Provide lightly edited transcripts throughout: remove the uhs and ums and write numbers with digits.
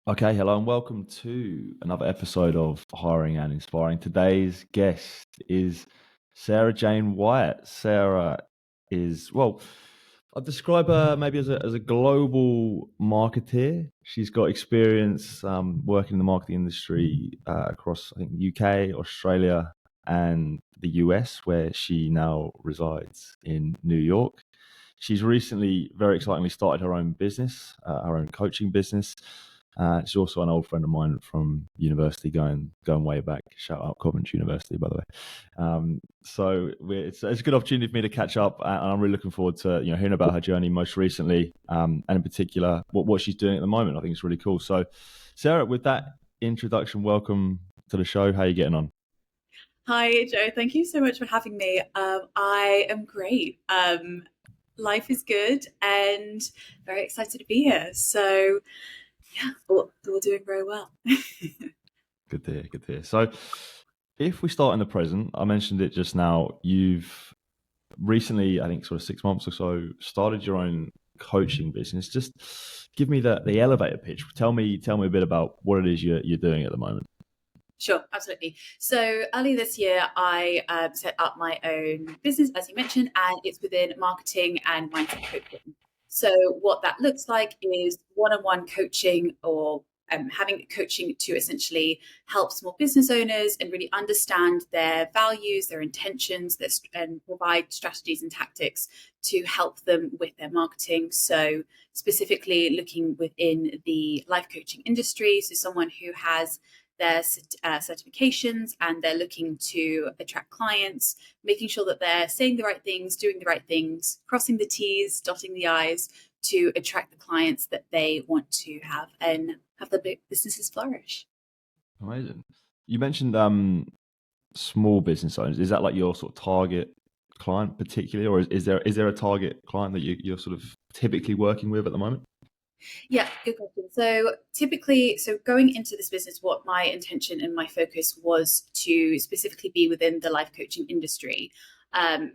Okay, hello and welcome to another episode of Hiring and Inspiring. Today's guest is Sarah-Jane Wyatt. Sarah is, well, I'd describe her maybe as a global marketeer. She's got experience working in the marketing industry across, I think, UK, Australia, and the US, where she now resides in New York. She's recently, very excitingly, started her own business, her own coaching business. She's also an old friend of mine from university, going way back. Shout out Coventry University, by the way. It's a good opportunity for me to catch up, and I'm really looking forward to hearing about her journey most recently, and in particular what she's doing at the moment. I think it's really cool. So, Sarah, with that introduction, welcome to the show. How are you getting on? Hi, Joe. Thank you so much for having me. I am great. Life is good and very excited to be here. So, yeah, we're doing very well. Good to hear. Good to hear. So, if we start in the present, I mentioned it just now. You've recently, I think, sort of 6 months or so, started your own coaching business. Just give me the elevator pitch. Tell me a bit about what it is you're doing at the moment. Sure, absolutely. So earlier this year, I set up my own business, as you mentioned, and it's within marketing and mindset coaching. So what that looks like is one-on-one coaching or having coaching to essentially help small business owners and really understand their values, their intentions, and provide strategies and tactics to help them with their marketing. So specifically looking within the life coaching industry, so someone who has their certifications and they're looking to attract clients, making sure that they're saying the right things, doing the right things, crossing the T's, dotting the I's to attract the clients that they want to have and have the businesses flourish. Amazing. You mentioned small business owners. Is that like your sort of target client particularly, or is there a target client that you're sort of typically working with at the moment? Yeah, good question. So typically, going into this business, what my intention and my focus was to specifically be within the life coaching industry. Um,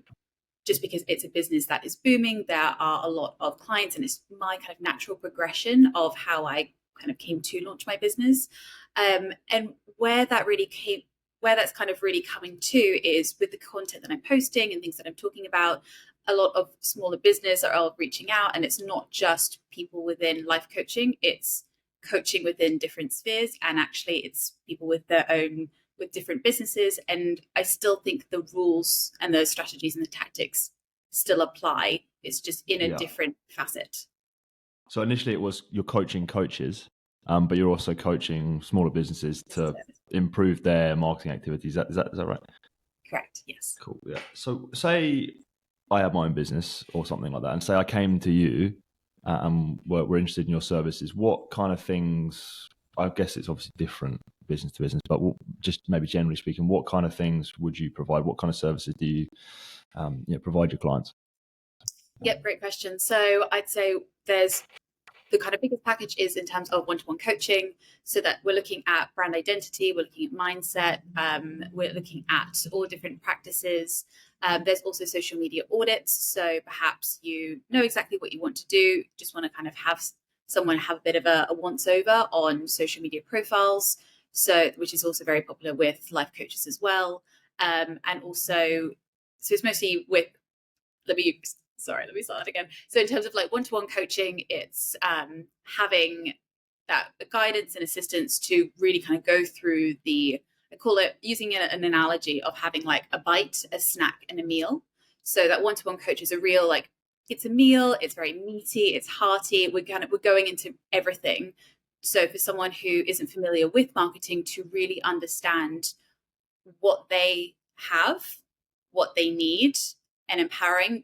just because it's a business that is booming, there are a lot of clients, and it's my kind of natural progression of how I kind of came to launch my business. And where that's kind of really coming to is with the content that I'm posting and things that I'm talking about. A lot of smaller business are all reaching out, and it's not just people within life coaching; it's coaching within different spheres, and actually, it's people with different businesses. And I still think the rules and the strategies and the tactics still apply. It's just in a Yeah. different facet. So initially it was you're coaching coaches, but you're also coaching smaller businesses to improve their marketing activities. Is that right? Correct. Yes. Cool. Yeah. So say I have my own business or something like that, and say I came to you and we're interested in your services. What kind of things? I guess it's obviously different business to business, but just maybe generally speaking, what kind of things would you provide? What kind of services do you, provide your clients? Yep. Great question. So I'd say there's the kind of biggest package is in terms of one-to-one coaching, so that we're looking at brand identity, we're looking at mindset, we're looking at all different practices. There's also social media audits, so perhaps you know exactly what you want to do, just want to kind of have someone have a bit of a once over on social media profiles, so which is also very popular with life coaches as well. And also, so it's mostly with let me let me start again. So in terms of like one-to-one coaching, it's having that guidance and assistance to really kind of go through I call it using an analogy of having like a bite, a snack, and a meal. So that one-to-one coach is a real like it's a meal, it's very meaty, it's hearty. We're going into everything. So for someone who isn't familiar with marketing to really understand what they have, what they need, and empowering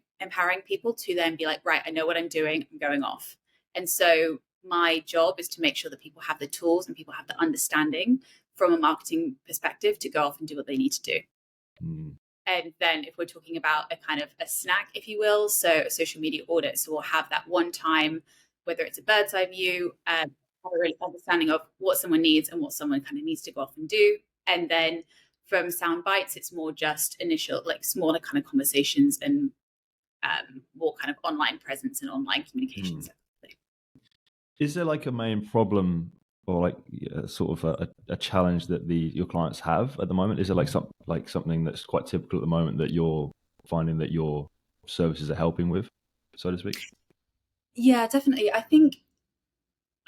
people to then be like, right, I know what I'm doing, I'm going off. And so my job is to make sure that people have the tools and people have the understanding from a marketing perspective to go off and do what they need to do. Mm. And then if we're talking about a kind of a snack, if you will, so a social media audit, so we'll have that one time, whether it's a bird's eye view, have a real understanding of what someone needs and what someone kind of needs to go off and do. And then from sound bites, it's more just initial, like smaller kind of conversations and more kind of online presence and online communications. Mm. Is there like a main problem or like sort of a challenge that your clients have at the moment? Is it like something that's quite typical at the moment that you're finding that your services are helping with, so to speak? Yeah, definitely. I think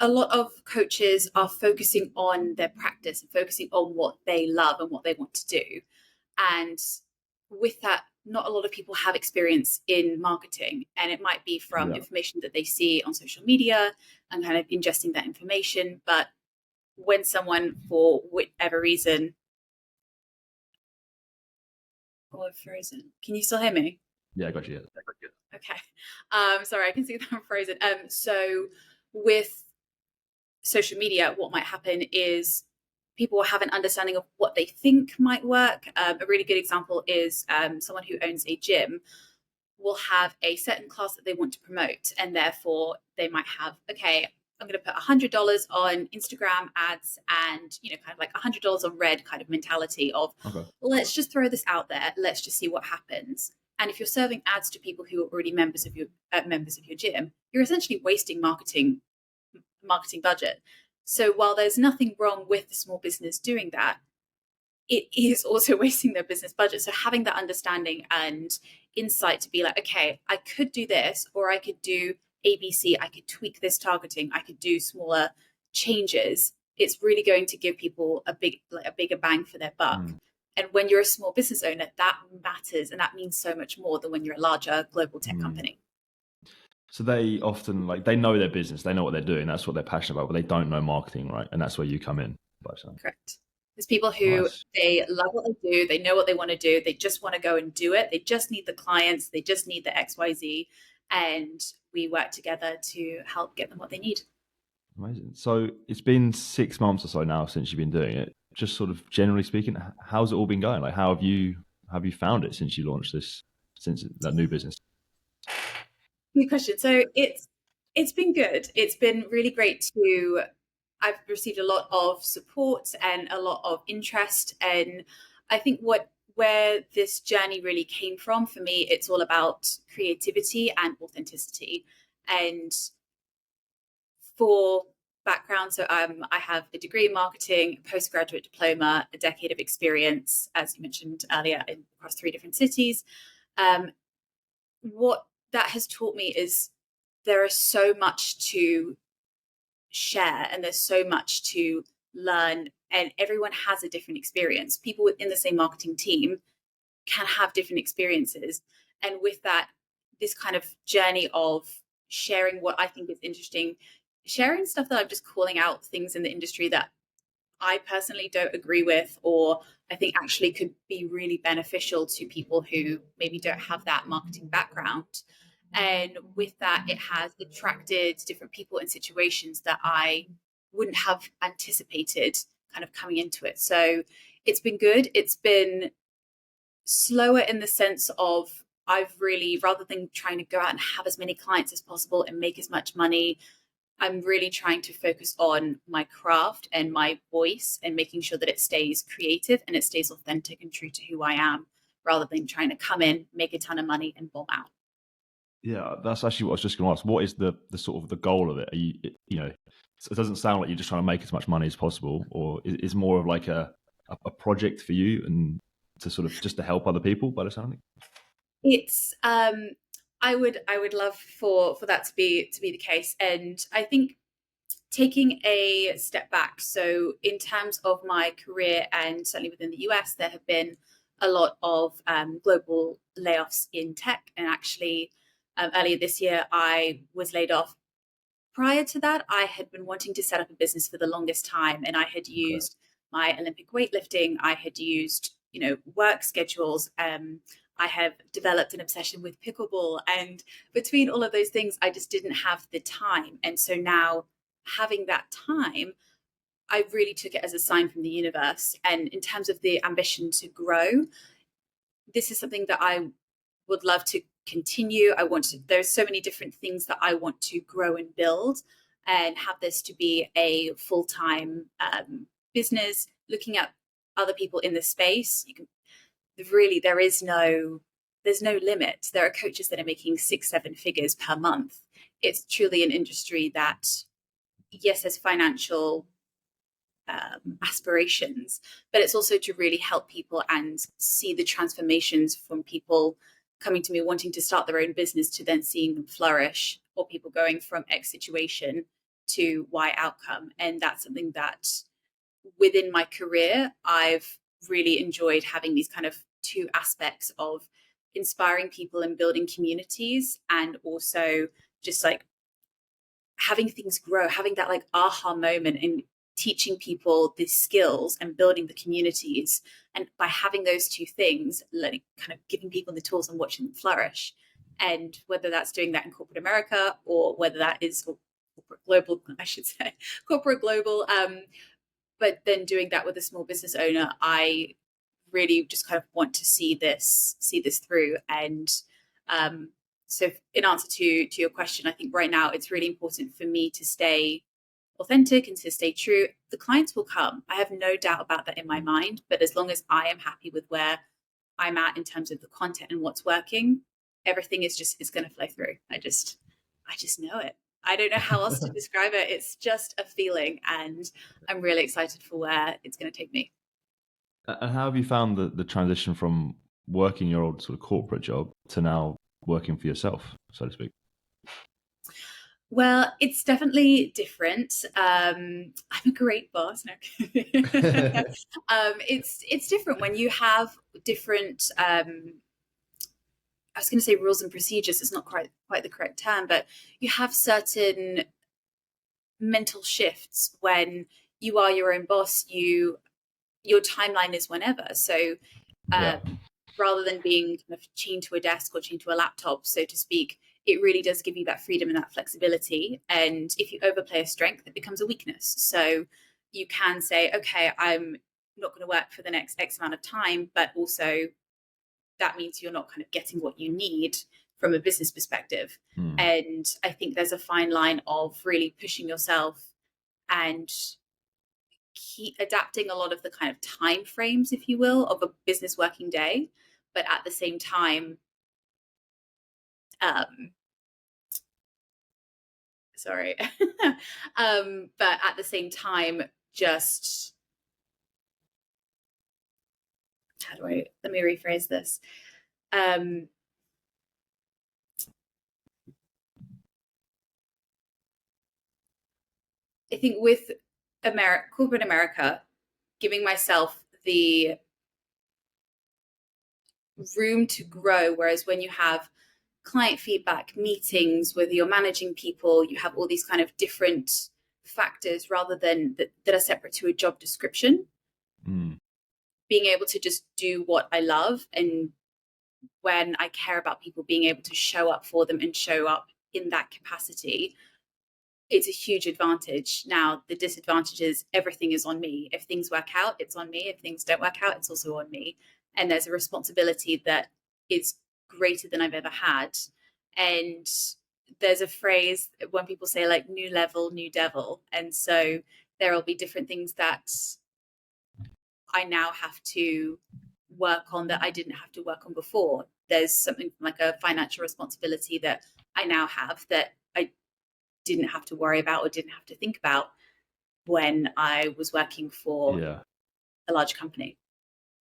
a lot of coaches are focusing on their practice and focusing on what they love and what they want to do. And with that, not a lot of people have experience in marketing. And it might be from Yeah. information that they see on social media and kind of ingesting that information. But when someone, for whatever reason, oh, I've frozen. Can you still hear me? Yeah, I got you. Yeah. Okay. Sorry, I can see that I'm frozen. So with social media, what might happen is people will have an understanding of what they think might work. A really good example is someone who owns a gym will have a certain class that they want to promote, and therefore they might have, okay, I'm going to put $100 on Instagram ads, and kind of like $100 on red kind of mentality of, Okay. let's just throw this out there, let's just see what happens. And if you're serving ads to people who are already members of your gym, you're essentially wasting marketing budget. So while there's nothing wrong with the small business doing that, it is also wasting their business budget. So having that understanding and insight to be like, okay, I could do this, or I could do ABC, I could tweak this targeting, I could do smaller changes. It's really going to give people a bigger bang for their buck. Mm. And when you're a small business owner, that matters, and that means so much more than when you're a larger global tech company. So they often they know their business, they know what they're doing, that's what they're passionate about, but they don't know marketing, right? And that's where you come in. Correct. There's people who Nice. they love what they do, they know what they want to do, they just want to go and do it. They just need the clients, they just need the XYZ, and we work together to help get them what they need. Amazing. So it's been 6 months or so now since you've been doing it. Just sort of generally speaking, how's it all been going? Like, how have you found it since you launched since that new business? Good question. So it's been good. It's been really great to I've received a lot of support and a lot of interest. And I think where this journey really came from for me, it's all about creativity and authenticity. And for background, so I have a degree in marketing, postgraduate diploma, a decade of experience, as you mentioned earlier, across 3 different cities. Um, what that has taught me is there is so much to share and there's so much to learn, and everyone has a different experience. People within the same marketing team can have different experiences, and with that, this kind of journey of sharing what I think is interesting, sharing stuff that I'm just calling out things in the industry that I personally don't agree with, or I think actually could be really beneficial to people who maybe don't have that marketing background. And with that, it has attracted different people in situations that I wouldn't have anticipated kind of coming into it. So it's been good. It's been slower in the sense of I've really, rather than trying to go out and have as many clients as possible and make as much money, I'm really trying to focus on my craft and my voice and making sure that it stays creative and it stays authentic and true to who I am, rather than trying to come in, make a ton of money and bomb out. Yeah, that's actually what I was just going to ask. What is the sort of the goal of it? Are you know, it doesn't sound like you're just trying to make as much money as possible, or is more of like a project for you and to sort of just to help other people by the sound of it? It's I would love for that to be the case. And I think taking a step back, so in terms of my career and certainly within the US, there have been a lot of global layoffs in tech. And actually, earlier this year, I was laid off. Prior to that, I had been wanting to set up a business for the longest time, and I had Okay. used my Olympic weightlifting. I had used, work schedules. I have developed an obsession with pickleball, and between all of those things, I just didn't have the time. And so now, having that time, I really took it as a sign from the universe. And in terms of the ambition to grow, this is something that I would love to continue. There's so many different things that I want to grow and build, and have this to be a full-time business. Looking at other people in the space, there's no limit. There are coaches that are making 6-7 figures per month. It's truly an industry that, yes, there's financial aspirations, but it's also to really help people and see the transformations from people coming to me wanting to start their own business to then seeing them flourish, or people going from X situation to Y outcome. And that's something that within my career, I've really enjoyed having these kind of two aspects of inspiring people and building communities, and also just like having things grow, having that like aha moment and teaching people these skills and building the communities. And by having those two things, like kind of giving people the tools and watching them flourish. And whether that's doing that in corporate America, or whether that is corporate global, I should say, corporate global, but then doing that with a small business owner, I really just kind of want to see this through. And so in answer to your question, I think right now it's really important for me to stay authentic and to stay true. The clients will come. I have no doubt about that in my mind. But as long as I am happy with where I'm at in terms of the content and what's working, everything is going to flow through. I just know it. I don't know how else to describe it. It's just a feeling, and I'm really excited for where it's going to take me. And how have you found the transition from working your old sort of corporate job to now working for yourself, so to speak? Well, it's definitely different. I'm a great boss. No. It's different when you have different. I was going to say rules and procedures. It's not quite the correct term, but you have certain mental shifts when you are your own boss. Your timeline is whenever. So rather than being kind of chained to a desk or chained to a laptop, so to speak, it really does give you that freedom and that flexibility. And if you overplay a strength, it becomes a weakness. So you can say, okay, I'm not going to work for the next X amount of time, but also that means you're not kind of getting what you need from a business perspective. And I think there's a fine line of really pushing yourself and keep adapting a lot of the kind of time frames, if you will, of a business working day, but at the same time, but at the same time, just let me rephrase this. I think with corporate America, giving myself the room to grow, whereas when you have client feedback, meetings, whether you're managing people, you have all these kind of different factors rather than that are separate to a job description. Being able to just do what I love, and when I care about people, being able to show up for them and show up in that capacity, it's a huge advantage. Now, the disadvantage is everything is on me. If things work out, it's on me. If things don't work out, it's also on me. And there's a responsibility that is greater than I've ever had. And there's a phrase when people say like new level, new devil. And so there will be different things that I now have to work on that I didn't have to work on before. There's something like a financial responsibility that I now have that I didn't have to worry about or didn't have to think about when I was working for a large company.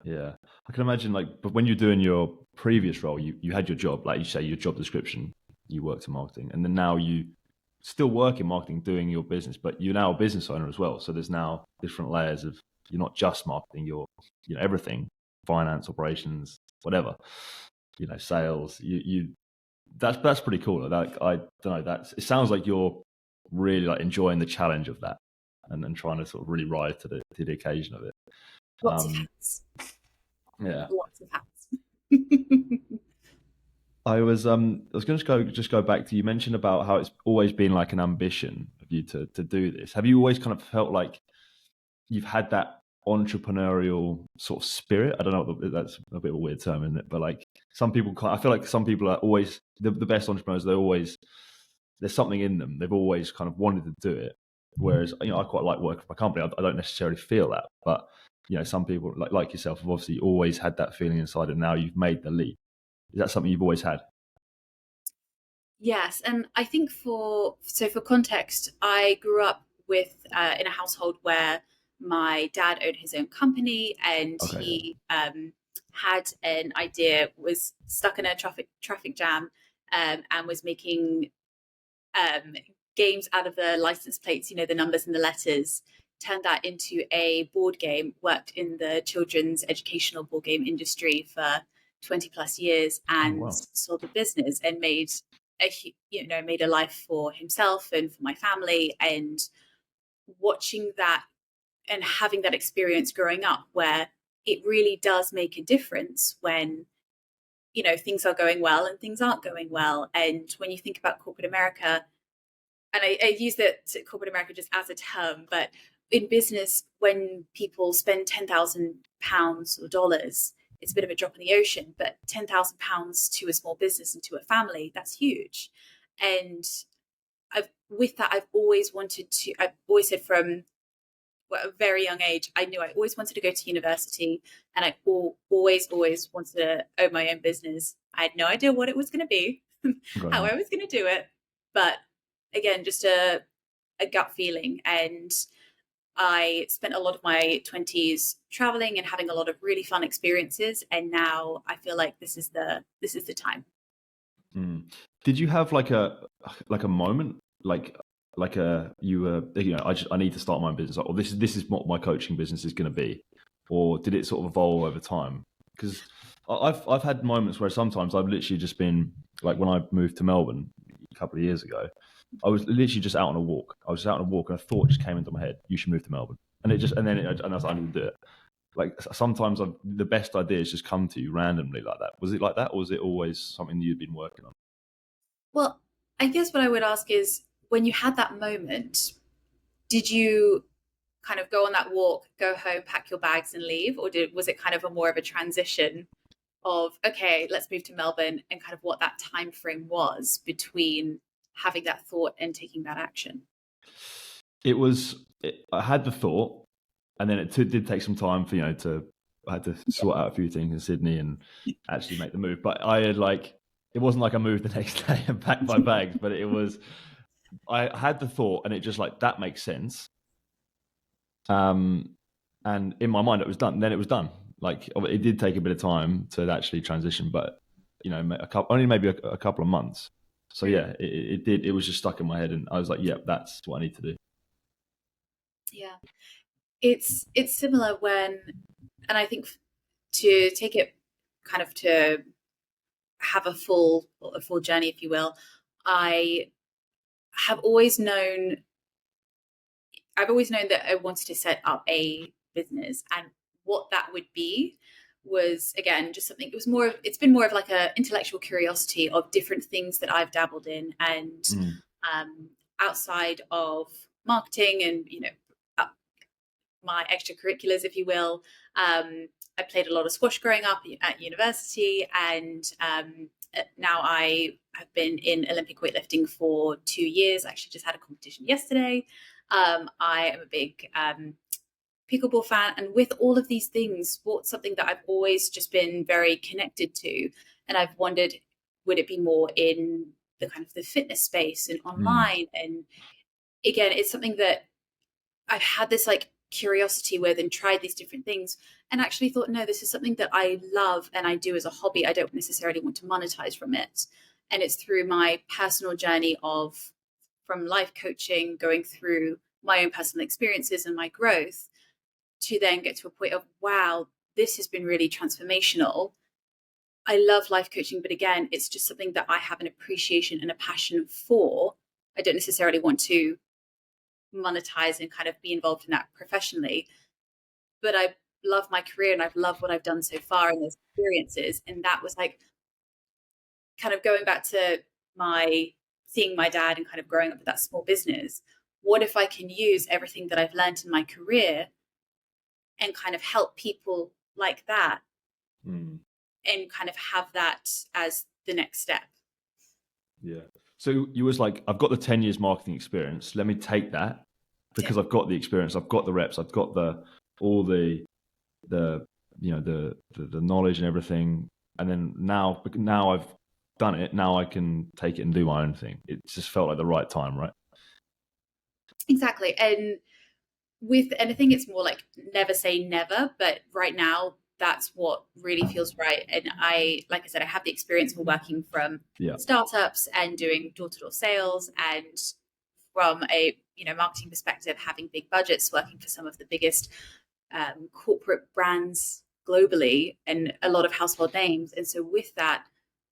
Yeah, I can imagine, like, but when you're doing your previous role, you had your job, like you say, your job description, you worked in marketing, and then now you still work in marketing doing your business, but you're now a business owner as well. So there's now different layers of, you're not just marketing, you're, everything, finance, operations, whatever, sales, that's pretty cool. Like, I don't know, it sounds like you're really like enjoying the challenge of that and trying to sort of really rise to the occasion of it. Lots of hats. Yeah. Lots of hats. I was going to go back to, you mentioned about how it's always been like an ambition of you to do this. Have you always kind of felt like you've had that entrepreneurial sort of spirit? I don't know, that's a bit of a weird term, isn't it? But like some people, I feel like some people are always the best entrepreneurs. There's something in them. They've always kind of wanted to do it. Whereas, I quite like working for my company. I don't necessarily feel that, but some people like yourself have obviously always had that feeling inside, and now you've made the leap. Is that something you've always had? Yes, and I think for context, I grew up with in a household where my dad owned his own company, and Okay. he had an idea, was stuck in a traffic jam, and was making um, games out of the license plates, the numbers and the letters, turned that into a board game, worked in the children's educational board game industry for 20 plus years, Oh and wow. sold the business and made a life for himself and for my family. And watching that and having that experience growing up, where it really does make a difference when things are going well and things aren't going well. And when you think about corporate America, and I use that corporate America just as a term, but in business, when people spend £10,000 or dollars, it's a bit of a drop in the ocean. But £10,000 to a small business and to a family, that's huge. And I've always said from a very young age, I knew I always wanted to go to university, and I always wanted to own my own business. I had no idea what it was going to be, how I was going to do it, but again, just a gut feeling. And I spent a lot of my 20s traveling and having a lot of really fun experiences, and now I feel like this is the time. Did you have like a moment, like you were, I need to start my own business, or this is what my coaching business is going to be, or did it sort of evolve over time? Because I've had moments where sometimes I've literally just been like, when I moved to Melbourne a couple of years ago, I was literally just out on a walk. I was just out on a walk, and a thought just came into my head: you should move to Melbourne. And I was like, I need to do it. Like sometimes the best ideas just come to you randomly like that. Was it like that, or was it always something you'd been working on? Well, I guess what I would ask is, when you had that moment, did you kind of go on that walk, go home, pack your bags and leave? Or was it kind of more of a transition of, okay, let's move to Melbourne, and kind of what that time frame was between having that thought and taking that action? I had the thought, and then it did take some time for, I had to sort out a few things in Sydney and actually make the move. But I had it wasn't like I moved the next day and packed my bags, but I had the thought, and it just that makes sense. And in my mind it was done. And then it was done. It did take a bit of time to actually transition, but only maybe a couple of months. So yeah, it did. It was just stuck in my head, and I was like, yeah, that's what I need to do. Yeah, it's similar and I think to take it kind of to have a full journey, if you will, I have always known I've always known that I wanted to set up a business, and what that would be was, again, just something. It's been more of like a intellectual curiosity of different things that I've dabbled in, and outside of marketing and my extracurriculars, if you will. I played a lot of squash growing up at university, and now I have been in Olympic weightlifting for 2 years. I actually just had a competition yesterday. I am a big pickleball fan, and with all of these things, sports something that I've always just been very connected to, and I've wondered, would it be more in the kind of the fitness space and online? And again, it's something that I've had this curiosity with, and tried these different things, and actually thought, no, this is something that I love and I do as a hobby. I don't necessarily want to monetize from it. And it's through my personal journey from life coaching, going through my own personal experiences and my growth, to then get to a point of, wow, this has been really transformational. I love life coaching, but again, it's just something that I have an appreciation and a passion for. I don't necessarily want to monetize and kind of be involved in that professionally, but I love my career and I've loved what I've done so far and those experiences. And that was kind of going back to seeing my dad and kind of growing up with that small business. What if I can use everything that I've learned in my career and kind of help people like that, and kind of have that as the next step? Yeah. So you was like, I've got the 10 years marketing experience. Let me take that, because I've got the experience, I've got the reps, I've got all the knowledge and everything. And then now I've done it. Now I can take it and do my own thing. It just felt like the right time, right? Exactly. And with anything, it's more like never say never, but right now that's what really feels right. And like I said, I have the experience of working from Yeah. startups and doing door-to-door sales, and from a marketing perspective, having big budgets, working for some of the biggest corporate brands globally and a lot of household names. And so with that,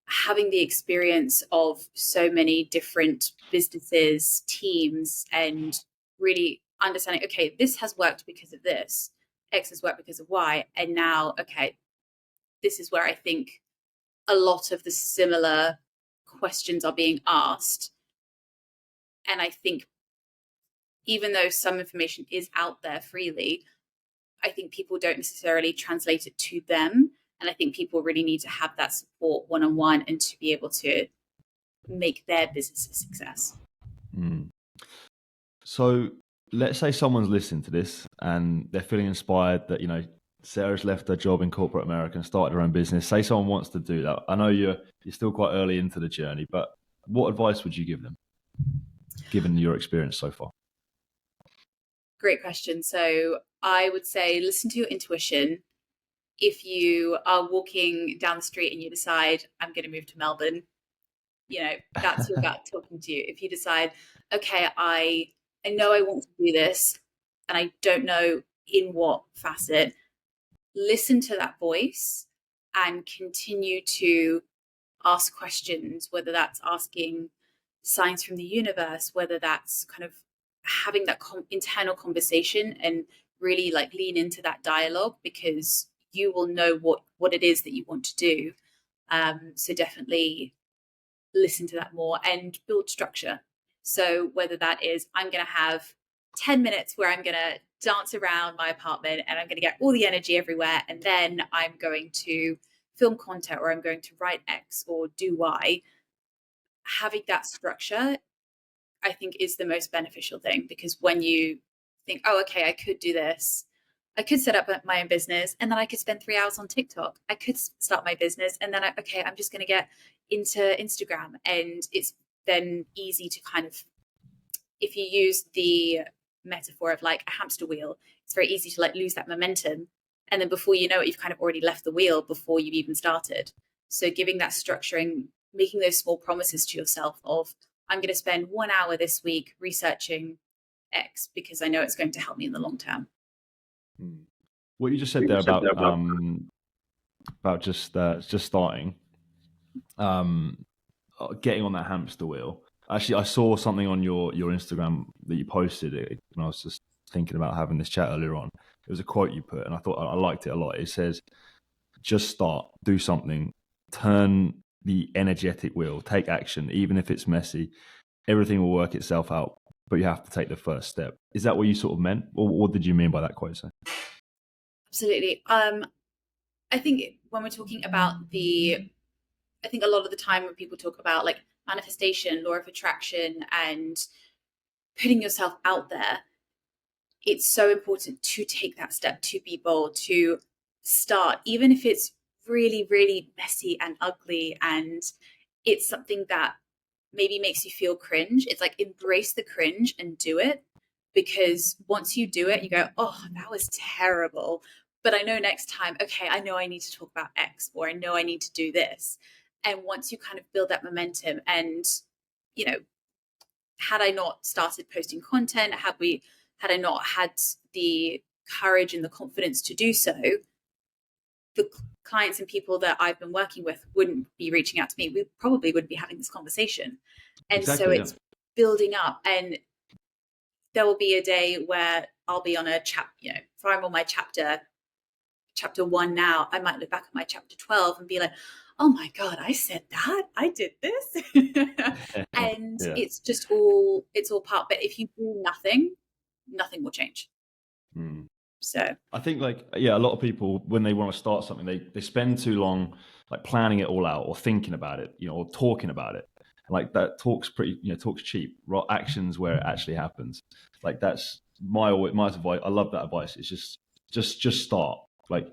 having the experience of so many different businesses, teams, and really understanding, okay, this has worked because of this, X has worked because of Y, and now, okay, this is where I think a lot of the similar questions are being asked. And I think even though some information is out there freely, I think people don't necessarily translate it to them. And I think people really need to have that support one-on-one and to be able to make their business a success. Mm. So let's say someone's listening to this and they're feeling inspired that, Sarah's left her job in corporate America and started her own business. Say someone wants to do that. I know you're still quite early into the journey, but what advice would you give them, given your experience so far? Great question. So I would say listen to your intuition. If you are walking down the street and you decide, I'm going to move to Melbourne, that's your gut talking to you. If you decide, okay, I know I want to do this and I don't know in what facet, listen to that voice and continue to ask questions, whether that's asking signs from the universe, whether that's kind of having that internal conversation and really like lean into that dialogue, because you will know what it is that you want to do. So definitely listen to that more and build structure. So whether that is, I'm going to have 10 minutes where I'm going to dance around my apartment and I'm going to get all the energy everywhere, and then I'm going to film content, or I'm going to write X or do Y. Having that structure, I think, is the most beneficial thing, because when you think, oh, okay, I could do this, I could set up my own business and then I could spend 3 hours on TikTok. I could start my business and then I'm just going to get into Instagram. And it's then easy to kind of, if you use the metaphor of like a hamster wheel, it's very easy to like lose that momentum. And then before you know it, you've kind of already left the wheel before you've even started. So giving that structuring, making those small promises to yourself of, I'm going to spend 1 hour this week researching X because I know it's going to help me in the long term. What you just said there about just starting, getting on that hamster wheel. Actually, I saw something on your Instagram that you posted when I was just thinking about having this chat earlier on. It was a quote you put, and I thought I liked it a lot. It says, "Just start, do something, turn the energetic wheel, take action, even if it's messy. Everything will work itself out, but you have to take the first step." Is that what you sort of meant, or what did you mean by that quote? So? Absolutely. I think when we're talking about I think a lot of the time when people talk about like manifestation, law of attraction, and putting yourself out there, it's so important to take that step, to be bold, to start, even if it's really, really messy and ugly, and it's something that maybe makes you feel cringe. It's like, embrace the cringe and do it, because once you do it, you go, oh, that was terrible. But I know next time, okay, I know I need to talk about X, or I know I need to do this. And once you kind of build that momentum, and, had I not started posting content, had I not had the courage and the confidence to do so, the clients and people that I've been working with wouldn't be reaching out to me. We probably wouldn't be having this conversation. And exactly, so it's building up, and there will be a day where I'll be on a if I'm on my chapter 1 now, I might look back at my chapter 12 and be like, oh my God, I said that, I did this. And it's just it's all part, but if you do nothing will change. So I think a lot of people, when they want to start something, they spend too long like planning it all out or thinking about it, or talking about it. Like that talks talks cheap. Actions where it actually happens. Like that's my advice. I love that advice. It's just start. Like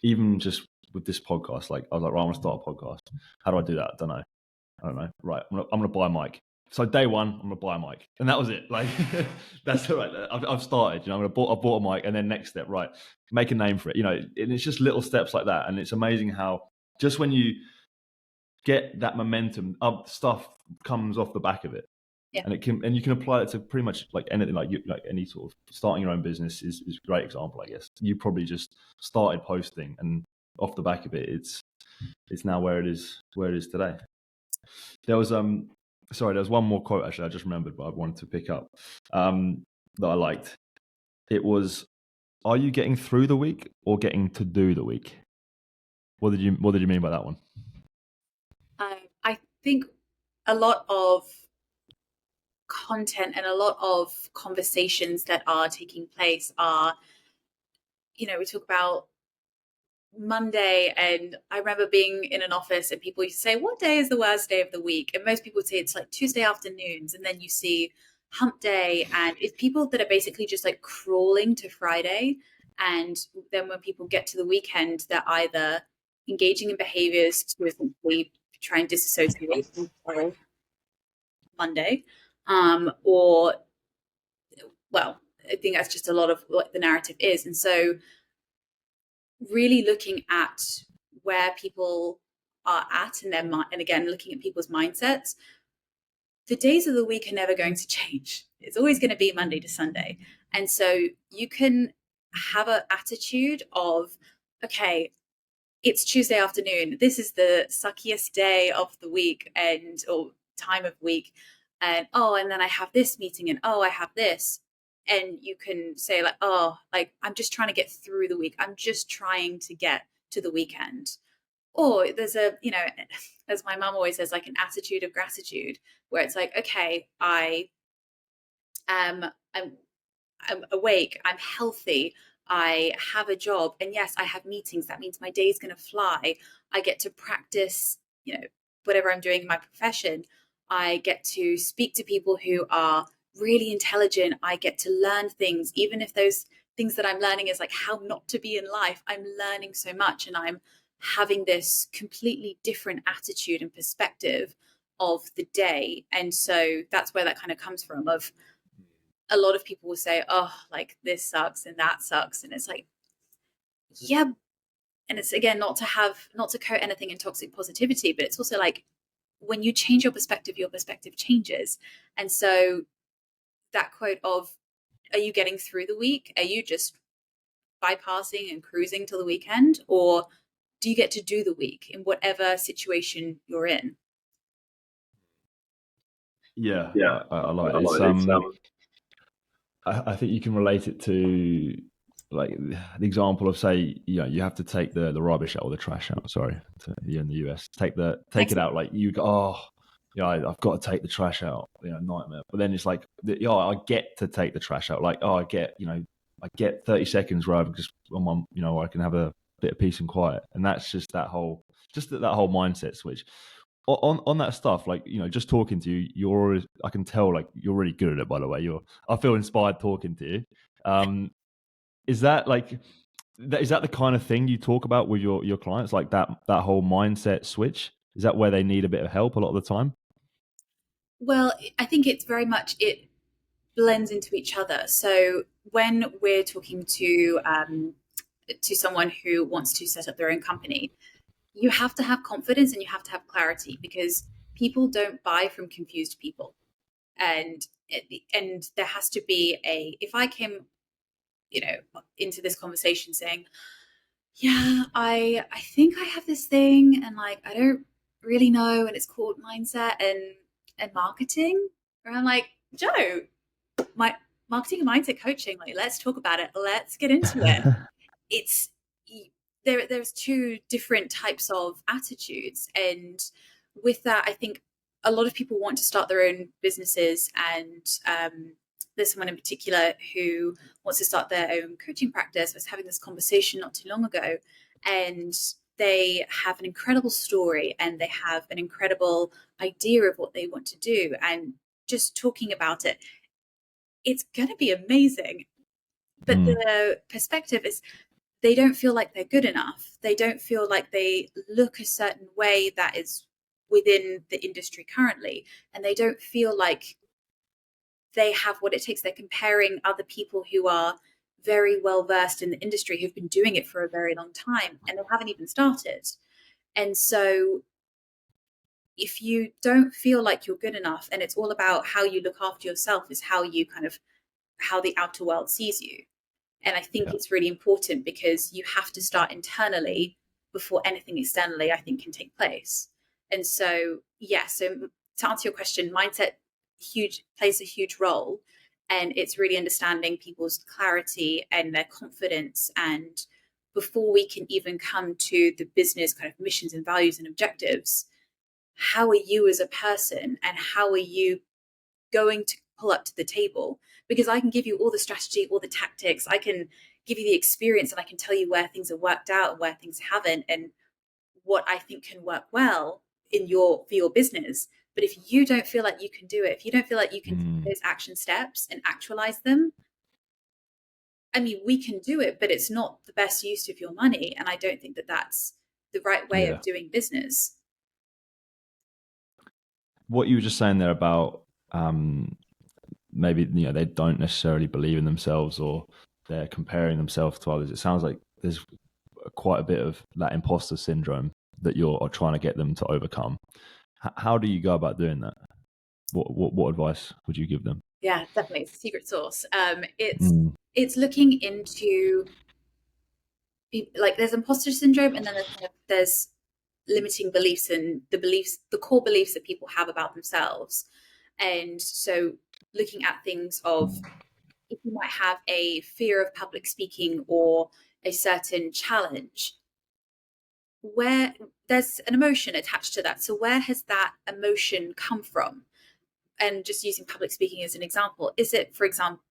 even just with this podcast, like I was like, right, I want to start a podcast. How do I do that? I don't know. Right, I'm gonna buy a mic. so day one, I'm gonna buy a mic, and that was it. Like that's all right. I've started. I bought a mic, and then next step, right, make a name for it. And it's just little steps like that, and it's amazing how just when you get that momentum, stuff comes off the back of it. Yeah. And you can apply it to pretty much like anything, like any sort of starting your own business is a great example, I guess. You probably just started posting, and off the back of it, it's now where it is today. There was there was one more quote actually I just remembered, but I wanted to pick up that I liked. It was, "Are you getting through the week or getting to do the week?" What did you mean by that one? I think a lot of content and a lot of conversations that are taking place are, we talk about Monday, and I remember being in an office and people used to say, what day is the worst day of the week? And most people would say it's like Tuesday afternoons. And then you see hump day, and it's people that are basically just like crawling to Friday. And then when people get to the weekend, they're either engaging in behaviors to essentially try and disassociate from Monday, or, well, I think that's just a lot of what the narrative is. And so really looking at where people are at in their mind, and again, looking at people's mindsets, the days of the week are never going to change. It's always going to be Monday to Sunday. And so you can have an attitude of, okay, it's Tuesday afternoon. This is the suckiest day of the week or time of week. And then I have this meeting, and I have this. And you can say like, I'm just trying to get through the week. I'm just trying to get to the weekend. Or there's as my mom always says, like an attitude of gratitude, where it's like, okay, I'm awake, I'm healthy, I have a job, and yes, I have meetings. That means my day's going to fly. I get to practice, whatever I'm doing in my profession. I get to speak to people who are really intelligent. I get to learn things, even if those things that I'm learning is like how not to be in life. I'm learning so much, and I'm having this completely different attitude and perspective of the day. And so that's where that kind of comes from. Of a lot of people will say, like this sucks and that sucks, and it's like, yeah. And it's, again, not to coat anything in toxic positivity, but it's also like when you change your perspective changes. And so that quote of, are you getting through the week? Are you just bypassing and cruising till the weekend? Or do you get to do the week in whatever situation you're in? Yeah. I like it. I think you can relate it to like the example of, say, you have to take the rubbish out or the trash out. Sorry, in the US, take it out. Like you go, I've got to take the trash out. Nightmare. But then it's like, I get to take the trash out. Like, I get 30 seconds where I'm just on my, where I can have a bit of peace and quiet. And that's just that whole mindset switch. On that stuff, like, just talking to you, I can tell, like, you're really good at it, by the way. I feel inspired talking to you. Is that the kind of thing you talk about with your clients, like that whole mindset switch? Is that where they need a bit of help a lot of the time? Well, I think it's very much, it blends into each other. So when we're talking to someone who wants to set up their own company, you have to have confidence and you have to have clarity, because people don't buy from confused people. And there has to be if I came, into this conversation saying, yeah, I think I have this thing, and like, I don't really know, and it's called mindset and marketing. And I'm like, Joe, my marketing and mindset coaching, like, let's talk about it. Let's get into it. It's there's two different types of attitudes, and with that, I think a lot of people want to start their own businesses, and there's someone in particular who wants to start their own coaching practice. I was having this conversation not too long ago, and they have an incredible story and they have an incredible idea of what they want to do, and just talking about it, it's going to be amazing. But the perspective is, they don't feel like they're good enough. They don't feel like they look a certain way that is within the industry currently, and they don't feel like they have what it takes. They're comparing other people who are very well versed in the industry, who've been doing it for a very long time, and they haven't even started. And so if you don't feel like you're good enough, and it's all about how you look after yourself, is how you kind of, how the outer world sees you. And I think it's really important, because you have to start internally before anything externally, I think, can take place. And so, so to answer your question, mindset plays a huge role. And it's really understanding people's clarity and their confidence. And before we can even come to the business kind of missions and values and objectives, how are you as a person, and how are you going to pull up to the table? Because I can give you all the strategy, all the tactics, I can give you the experience, and I can tell you where things have worked out and where things haven't, and what I think can work well for your business. But if you don't feel like you can do it, if you don't feel like you can take those action steps and actualize them, I mean, we can do it, but it's not the best use of your money. And I don't think that that's the right way of doing business. What you were just saying there about maybe, you know, they don't necessarily believe in themselves, or they're comparing themselves to others. It sounds like there's quite a bit of that imposter syndrome that you're trying to get them to overcome. How do you go about doing that? What advice would you give them? Yeah, definitely. It's a secret sauce. It's looking into, like, there's imposter syndrome, and then there's limiting beliefs, and the core beliefs that people have about themselves. And so looking at things of, if you might have a fear of public speaking or a certain challenge, where there's an emotion attached to that. So where has that emotion come from? And just using public speaking as an example, is it, for example,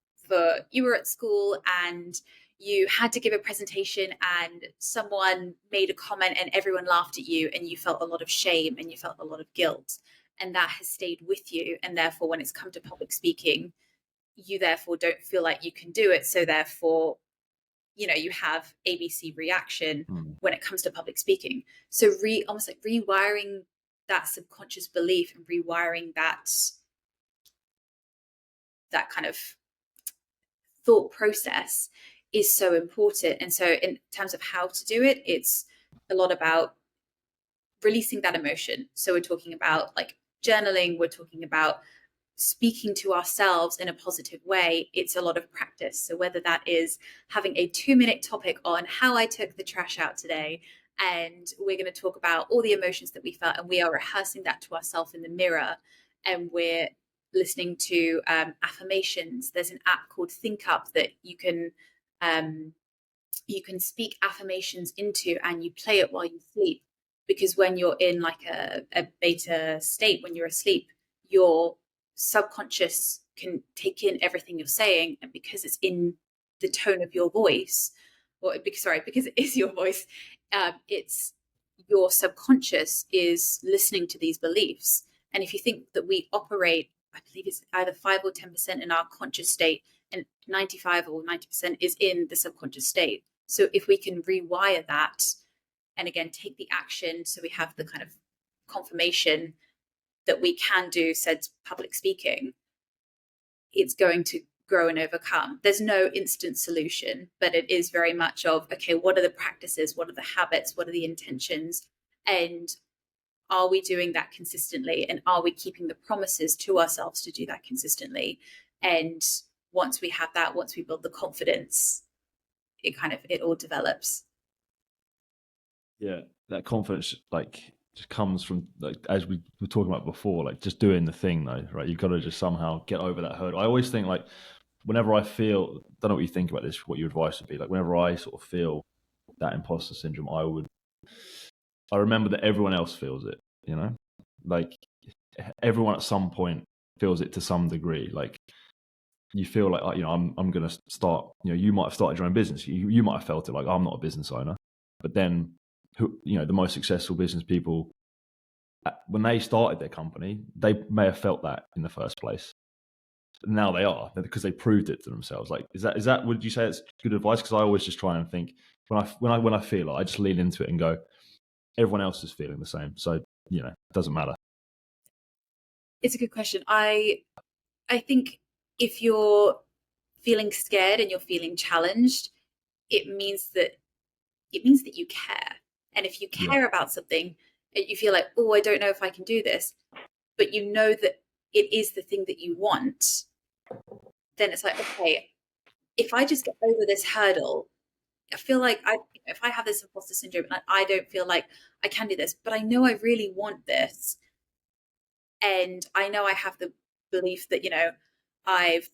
you were at school and you had to give a presentation, and someone made a comment and everyone laughed at you, and you felt a lot of shame and you felt a lot of guilt, and that has stayed with you. And therefore, when it's come to public speaking, you therefore don't feel like you can do it. So therefore, you know, you have ABC reaction when it comes to public speaking. So almost like rewiring that subconscious belief and rewiring that kind of thought process is so important. And so in terms of how to do it, it's a lot about releasing that emotion. So we're talking about like journaling, we're talking about speaking to ourselves in a positive way. It's a lot of practice. So whether that is having a 2-minute topic on how I took the trash out today, and we're going to talk about all the emotions that we felt, and we are rehearsing that to ourselves in the mirror, and we're listening to affirmations. There's an app called Think Up that you can speak affirmations into, and you play it while you sleep. Because when you're in like a beta state, when you're asleep, your subconscious can take in everything you're saying, and because it's in the tone of your voice, because it is your voice, it's your subconscious is listening to these beliefs. And if you think that we operate, I believe it's either 5 or 10% in our conscious state, and 95 or 90% is in the subconscious state. So if we can rewire that, and again, take the action, so we have the kind of confirmation that we can do said public speaking, it's going to grow and overcome. There's no instant solution, but it is very much of, okay, what are the practices? What are the habits? What are the intentions? And are we doing that consistently? And are we keeping the promises to ourselves to do that consistently? And once we have that, once we build the confidence, it all develops. Yeah, that confidence just comes from, like, as we were talking about before, like just doing the thing though, right? You've got to just somehow get over that hurdle. I always think, like, whenever I feel, don't know what you think about this, what your advice would be, like whenever I sort of feel that imposter syndrome, I remember that everyone else feels it, you know, like everyone at some point feels it to some degree. Like you feel like, you know, I'm going to start, you know, you might have started your own business. You might have felt it like, I'm not a business owner, but then you know, the most successful business people, when they started their company, they may have felt that in the first place. Now they are, because they proved it to themselves. Like, is that? Would you say it's good advice? Because I always just try and think, when I feel it, I just lean into it and go, everyone else is feeling the same. So it doesn't matter? It's a good question. I think if you're feeling scared and you're feeling challenged, it means that you care. And if you Yeah. care about something and you feel like, oh, I don't know if I can do this, but you know that it is the thing that you want, then it's like, okay, if I just get over this hurdle, I feel like if I have this imposter syndrome and I don't feel like I can do this, but I know I really want this, and I know I have the belief that I've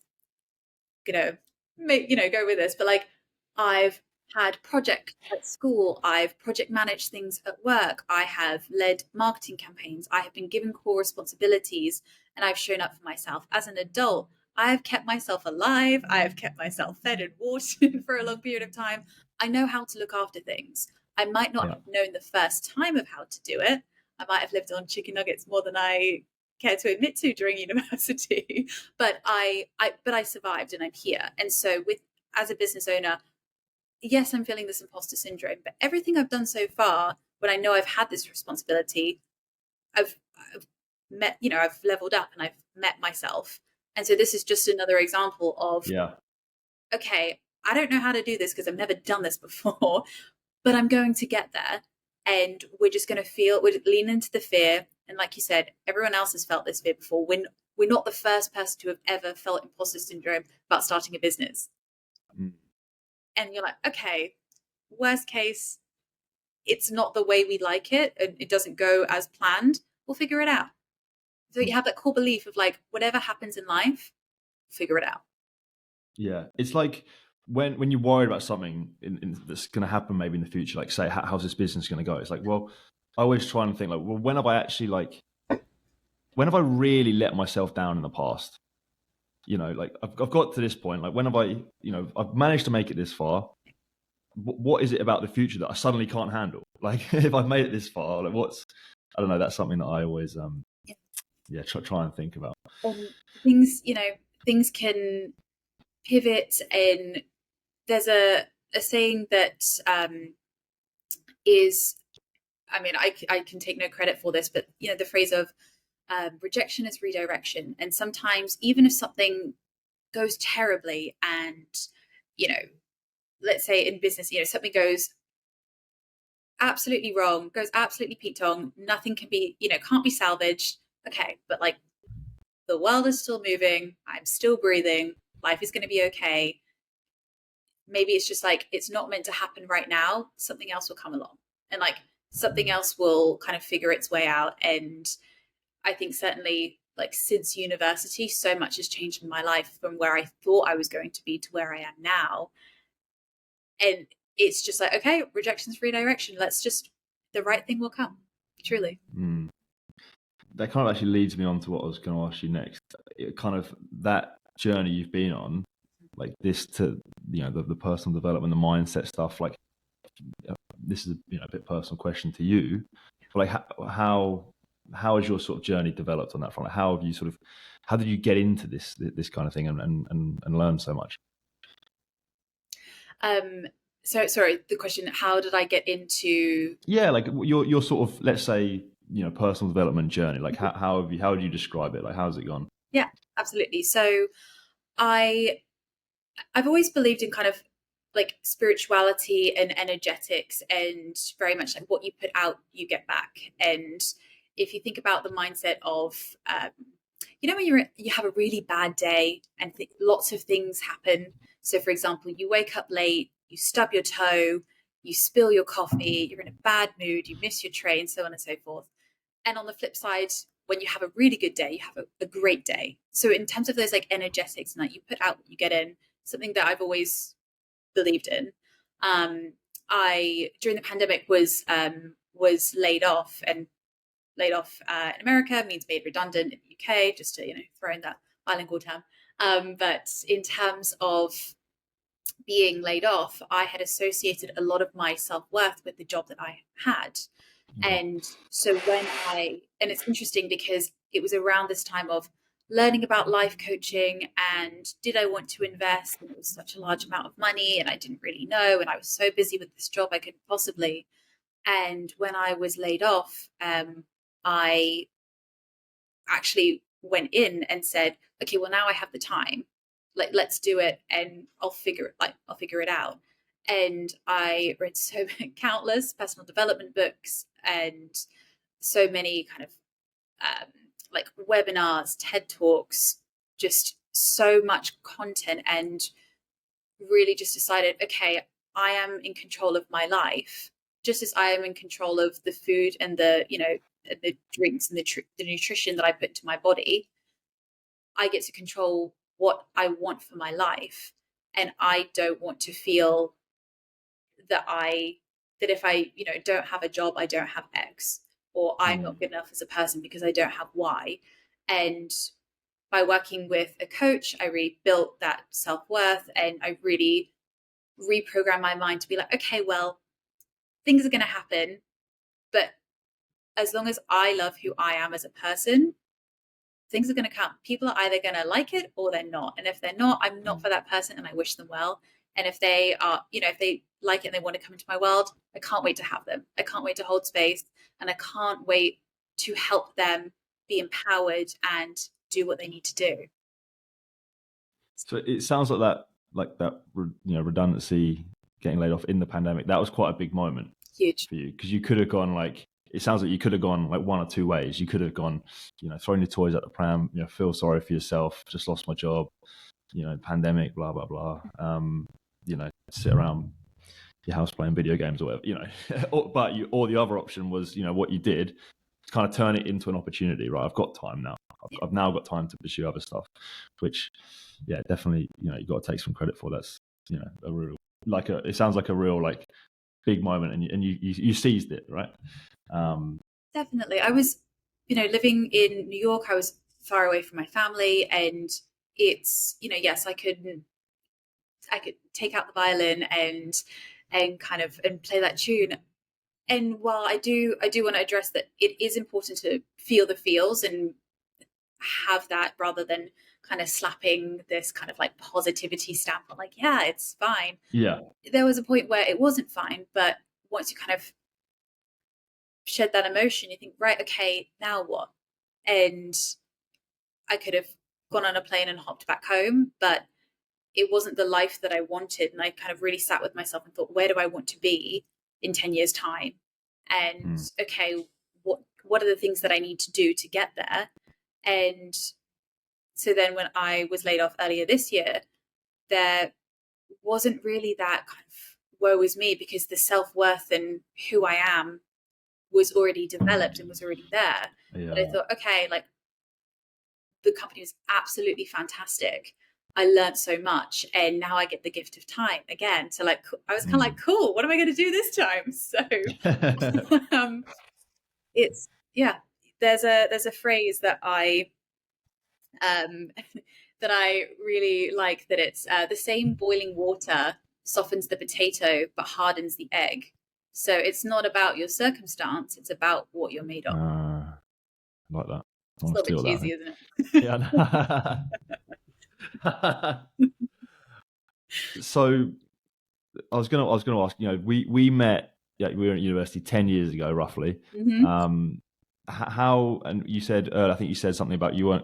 go with this, but like I've had projects at school, I've project managed things at work, I have led marketing campaigns, I have been given core responsibilities, and I've shown up for myself as an adult. I have kept myself alive, I have kept myself fed and watered for a long period of time. I know how to look after things. I might not have known the first time of how to do it. I might have lived on chicken nuggets more than I care to admit to during university, but I survived and I'm here. And so as a business owner, yes, I'm feeling this imposter syndrome, but everything I've done so far, when I know I've had this responsibility, I've met, I've leveled up and I've met myself. And so this is just another example of, okay, I don't know how to do this because I've never done this before, but I'm going to get there. And we're just going to we'll lean into the fear. And like you said, everyone else has felt this fear before. We're not the first person to have ever felt imposter syndrome about starting a business. And you're like, okay, worst case, it's not the way we like it, and it doesn't go as planned. We'll figure it out. So you have that core belief of like, whatever happens in life, figure it out. Yeah, it's like when you're worried about something that's going to happen maybe in the future, like say, how's this business going to go? It's like, well, I always try and think like, well, when have I really let myself down in the past? Like I've got to this point, like when have I, I've managed to make it this far. What is it about the future that I suddenly can't handle? Like if I've made it this far, like I don't know, that's something that I always, try and think about. Things can pivot, and there's a saying that is, I mean, I can take no credit for this, but the phrase of rejection is redirection. And sometimes even if something goes terribly and, let's say in business, something goes absolutely wrong, goes absolutely Pete Tong, nothing can be, can't be salvaged. Okay, but like the world is still moving, I'm still breathing, life is going to be okay. Maybe it's just like, it's not meant to happen right now. Something else will come along, and like something else will kind of figure its way out. And I think certainly like since university, so much has changed in my life from where I thought I was going to be to where I am now. And it's just like, okay, rejection's redirection. The right thing will come. Truly. That kind of actually leads me on to what I was going to ask you next. Kind of that journey you've been on, like this to, the personal development, the mindset stuff, like this is a bit personal question to you, but like how has your sort of journey developed on that front? Like how did you get into this kind of thing and learn so much? So sorry, the question, how did I get into? Yeah, like your sort of, let's say, personal development journey. Like how would you describe it? Like how's it gone? Yeah, absolutely. So I've always believed in kind of like spirituality and energetics, and very much like what you put out, you get back. And if you think about the mindset of, when you have a really bad day and lots of things happen. So for example, you wake up late, you stub your toe, you spill your coffee, you're in a bad mood, you miss your train, so on and so forth. And on the flip side, when you have a really good day, you have a great day. So in terms of those like energetics and that you put out, you get in, something that I've always believed in. I during the pandemic was laid off, and laid off in America means made redundant in the UK, just to throw in that bilingual term. But in terms of being laid off, I had associated a lot of my self-worth with the job that I had. And so and it's interesting because it was around this time of learning about life coaching, and did I want to invest? And it was such a large amount of money and I didn't really know. And I was so busy with this job I couldn't possibly. And when I was laid off, I actually went in and said, okay, well, now I have the time. Like, let's do it, and I'll figure it out. And I read countless personal development books and so many kind of like webinars, TED Talks, just so much content, and really just decided, okay, I am in control of my life, just as I am in control of the food and the drinks and the nutrition that I put into my body. I get to control what I want for my life, and I don't want to feel that if I don't have a job, I don't have X, or I'm not good enough as a person because I don't have Y. And by working with a coach, I really built that self-worth, and I really reprogram my mind to be like, okay, well, things are going to happen, but as long as I love who I am as a person, things are going to come. People are either going to like it or they're not. And if they're not, I'm not for that person, and I wish them well. And if they are, if they like it and they want to come into my world, I can't wait to have them. I can't wait to hold space, and I can't wait to help them be empowered and do what they need to do. So it sounds like that redundancy, getting laid off in the pandemic, that was quite a big moment. Huge for you, because you could have gone it sounds like you could have gone like one or two ways. You could have gone, throwing your toys at the pram, feel sorry for yourself, just lost my job, pandemic, blah blah blah. Sit around your house playing video games or whatever, or the other option was, what you did, kind of turn it into an opportunity, right? I've got time now. I've now got time to pursue other stuff, which, yeah, definitely, you've got to take some credit for. That's, a real, it sounds like a real, big moment, and you seized it, right? Definitely. I was, living in New York. I was far away from my family, and it's, yes, I could take out the violin and kind of and play that tune. And while I do want to address that it is important to feel the feels and have that, rather than kind of slapping this kind of like positivity stamp on, like, yeah, it's fine. Yeah. There was a point where it wasn't fine, but once you kind of shed that emotion, you think, right, okay, now what? And I could have gone on a plane and hopped back home, but it wasn't the life that I wanted. And I kind of really sat with myself and thought, where do I want to be in 10 years' time? And okay, what are the things that I need to do to get there? And so then when I was laid off earlier this year, there wasn't really that kind of woe is me, because the self-worth and who I am was already developed and was already there. Yeah. But I thought, okay, like, the company was absolutely fantastic. I learned so much, and now I get the gift of time again. So like, I was kind of like, cool, what am I going to do this time? So it's, yeah, there's a phrase that I that I really like, that it's the same boiling water softens the potato but hardens the egg. So it's not about your circumstance, it's about what you're made of. I like that. It's a little bit cheesy, isn't it? Yeah. So I was gonna ask, we met, we were at university 10 years ago, roughly. How, and you said, I think you said something about your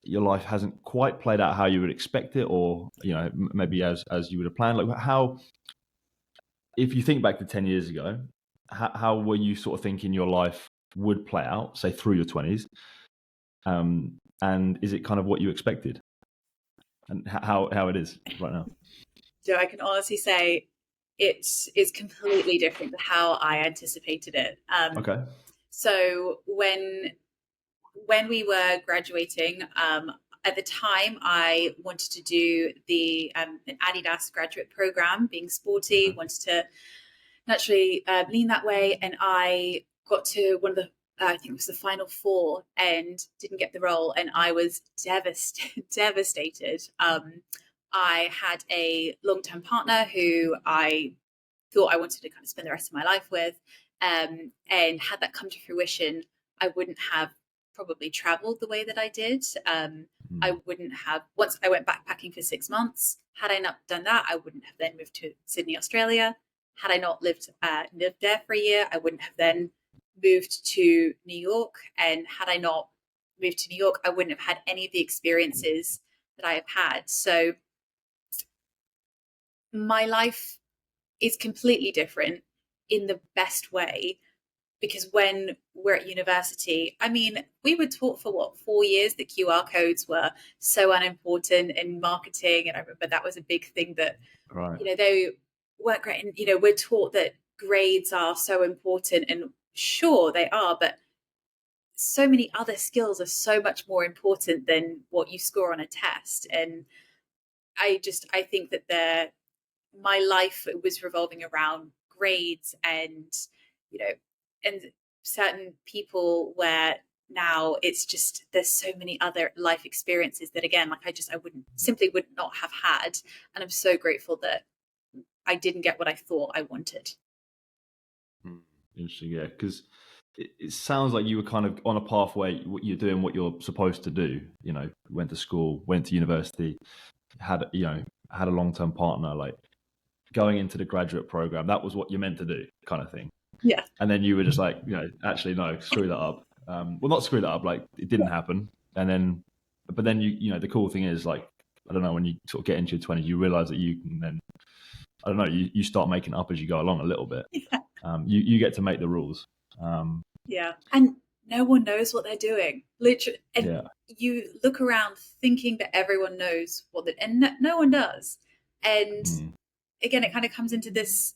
life hasn't quite played out how you would expect it, or maybe as you would have planned. Like, how, if you think back to 10 years ago, how were you sort of thinking your life would play out, say through your 20s? And is it kind of what you expected, and how it is right now? So I can honestly say it's completely different to how I anticipated it. Okay. So when we were graduating, at the time, I wanted to do the an Adidas graduate program, being sporty, wanted to naturally lean that way. And I got to one of the, I think it was the final four, and didn't get the role. And I was devastated. I had a long-term partner who I thought I wanted to kind of spend the rest of my life with. And had that come to fruition, I wouldn't have probably traveled the way that I did. I wouldn't have, once I went backpacking for 6 months, had I not done that, I wouldn't have then moved to Sydney, Australia. Had I not lived there for a year, I wouldn't have then moved to New York, and had I not moved to New York, I wouldn't have had any of the experiences that I have had. So my life is completely different in the best way, because when we're at university, I mean, we were taught for 4 years that QR codes were so unimportant in marketing. And I remember that was a big thing that, Right. they weren't great. And, we're taught that grades are so important, and sure they are, but so many other skills are so much more important than what you score on a test. And I think that my life was revolving around grades, and you know and certain people, where now it's just there's so many other life experiences that, again, like I would not have had. And I'm so grateful that I didn't get what I thought I wanted. Interesting, yeah, because it sounds like you were kind of on a pathway. You're doing what you're supposed to do. Went to school, went to university, had a long-term partner. Like, going into the graduate program, that was what you're meant to do, kind of thing. Yeah. And then you were just like, actually, no, screw that up. Well, not screw that up, like, it didn't happen. And then, but then the cool thing is, like, I don't know, when you sort of get into your 20s, you realize that you can then, I don't know, you start making it up as you go along a little bit. Yeah. You get to make the rules. Yeah. And no one knows what they're doing, literally. And Yeah. you look around thinking that everyone knows and no one does. And again, it kind of comes into this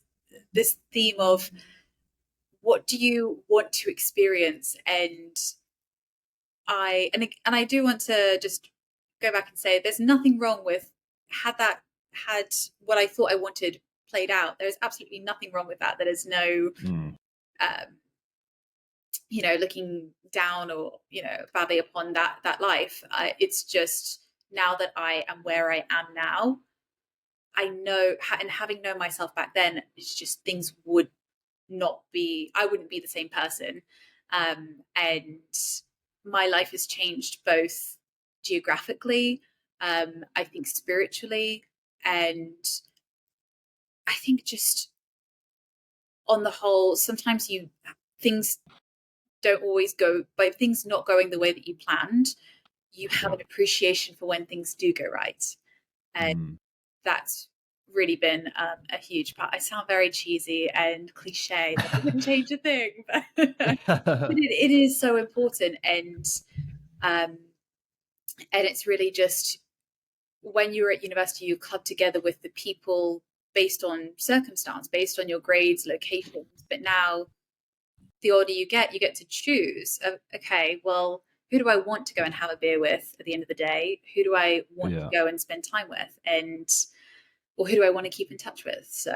theme of, what do you want to experience? And I do want to just go back and say, there's nothing wrong with had what I thought I wanted played out. There's absolutely nothing wrong with that. There is no looking down or badly upon that life. It's just, now that I am where I am now, I know, and having known myself back then, it's just things would not be, I wouldn't be the same person. And my life has changed, both geographically, I think spiritually, and I think just on the whole, sometimes things don't always go, by things not going the way that you planned, you have an appreciation for when things do go right. And that's really been a huge part. I sound very cheesy and cliche, that I wouldn't change a thing, but it is so important. And it's really just, when you're at university, you club together with the people based on circumstance, based on your grades, locations. But now, the older you get to choose, okay, well, who do I want to go and have a beer with at the end of the day? Who do I want to go and spend time with? Or who do I want to keep in touch with? So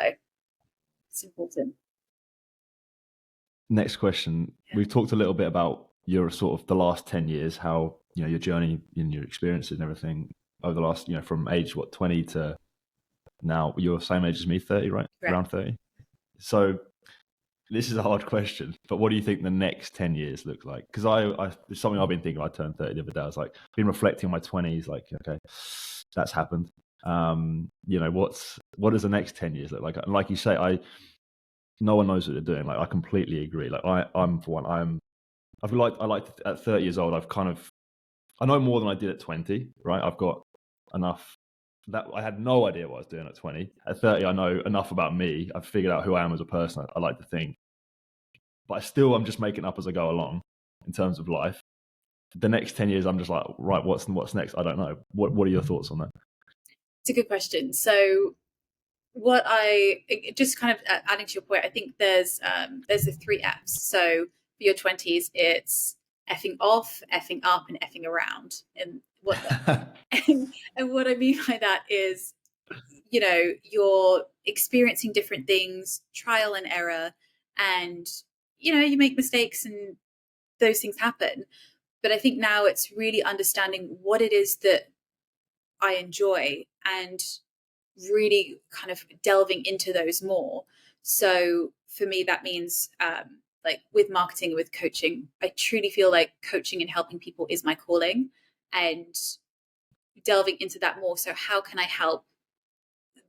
it's important. Next question. Yeah. We've talked a little bit about your sort of the last 10 years, how, your journey and your experiences and everything over the last, from age, 20 to now. You're the same age as me, 30, right? Correct. Around 30. So this is a hard question, but what do you think the next 10 years look like? Because it's something I've been thinking. I turned 30 the other day. I was like, been reflecting on my 20s, like, okay, that's happened. What does the next 10 years look like? And like you say, no one knows what they're doing. Like, I completely agree. Like, I'm for one, I like to, at 30 years old, I know more than I did at 20, right? I've got enough that I had no idea what I was doing at 20. At 30, I know enough about me. I've figured out who I am as a person, I like to think. But I'm just making up as I go along in terms of life. The next 10 years, I'm just like, right, what's next? I don't know. What are your thoughts on that? It's a good question. So just kind of adding to your point, I think there's the 3 Fs. So for your 20s, it's effing off, effing up, and effing around. And what I mean by that is, you're experiencing different things, trial and error, and you make mistakes and those things happen. But I think now it's really understanding what it is that I enjoy and really kind of delving into those more. So for me, that means like with marketing, with coaching, I truly feel like coaching and helping people is my calling, and delving into that more. So how can I help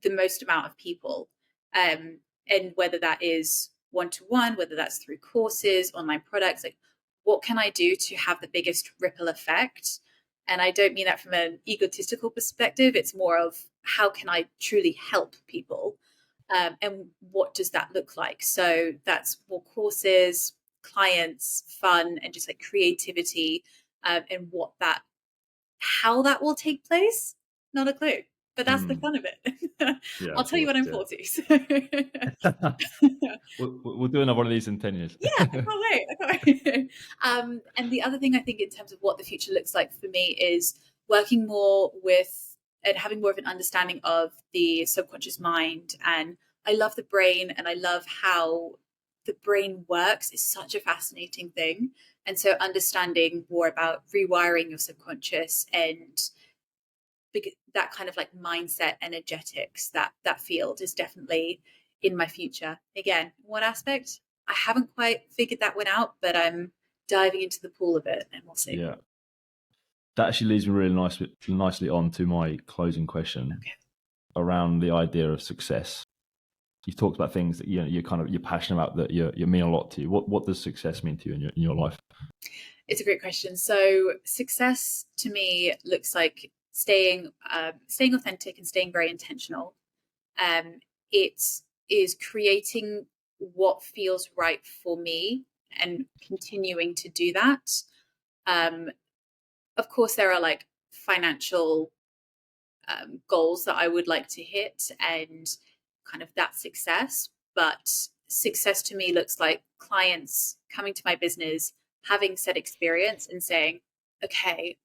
the most amount of people? And whether that is one-to-one, whether that's through courses, online products, like what can I do to have the biggest ripple effect? And I don't mean that from an egotistical perspective. It's more of how can I truly help people? And what does that look like? So that's more courses, clients, fun, and just like creativity, and how that will take place. Not a clue, but that's the fun of it. Yeah, I'll of tell you course, when I'm yeah. 40. So. We'll do another one of these in 10 years. Yeah, I can't wait. And the other thing I think in terms of what the future looks like for me is working more with and having more of an understanding of the subconscious mind. And I love the brain, and I love how the brain works is such a fascinating thing. And so understanding more about rewiring your subconscious and that kind of like mindset, energetics, that field is definitely in my future. Again, one aspect I haven't quite figured that one out, but I'm diving into the pool of it, and we'll see. Yeah, that actually leads me really nicely on to my closing question around the idea of success. You've talked about things that you're passionate about, that you mean a lot to you. What does success mean to you in your life? It's a great question. So success to me looks like staying authentic and staying very intentional. It is creating what feels right for me and continuing to do that. Of course, there are like financial goals that I would like to hit and kind of that success. But success to me looks like clients coming to my business, having said experience and saying, okay,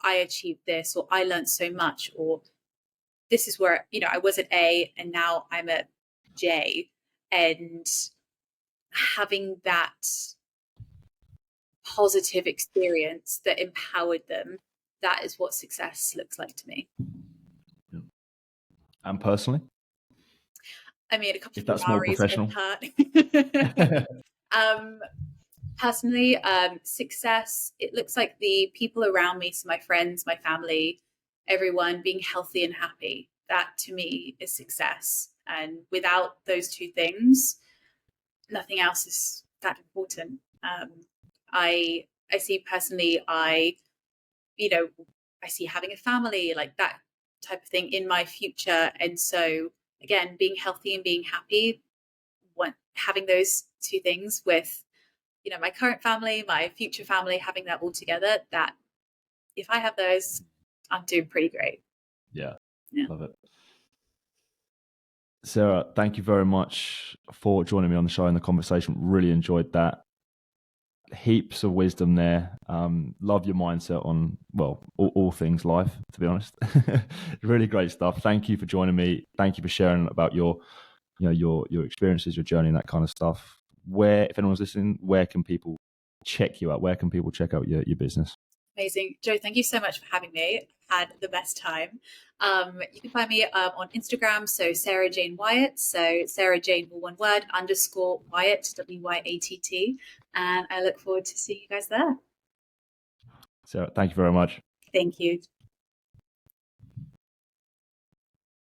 I achieved this, or I learned so much, or this is where, I was at A and now I'm at J, and having that positive experience that empowered them. That is what success looks like to me. And personally? I mean, a couple If of that's more Ferraris professional. Personally, success, it looks like the people around me, so my friends, my family, everyone being healthy and happy. That to me is success. And without those two things, nothing else is that important. I see personally, I see having a family, like that type of thing in my future. And so again, being healthy and being happy, having those two things with, my current family, my future family, having that all together, that if I have those, I'm doing pretty great. Yeah. Love it. Sarah, thank you very much for joining me on the show and the conversation. Really enjoyed that. Heaps of wisdom there. Love your mindset on, all things life, to be honest. Really great stuff. Thank you for joining me. Thank you for sharing about your experiences, your journey, and that kind of stuff. If anyone's listening, where can people check you out? Where can people check out your business? Amazing. Joe, thank you so much for having me. I've had the best time. You can find me on Instagram, so Sarah-Jane Wyatt, so Sarah-Jane, all one word, _Wyatt, WYATT. And I look forward to seeing you guys there. Sarah, thank you very much. Thank you.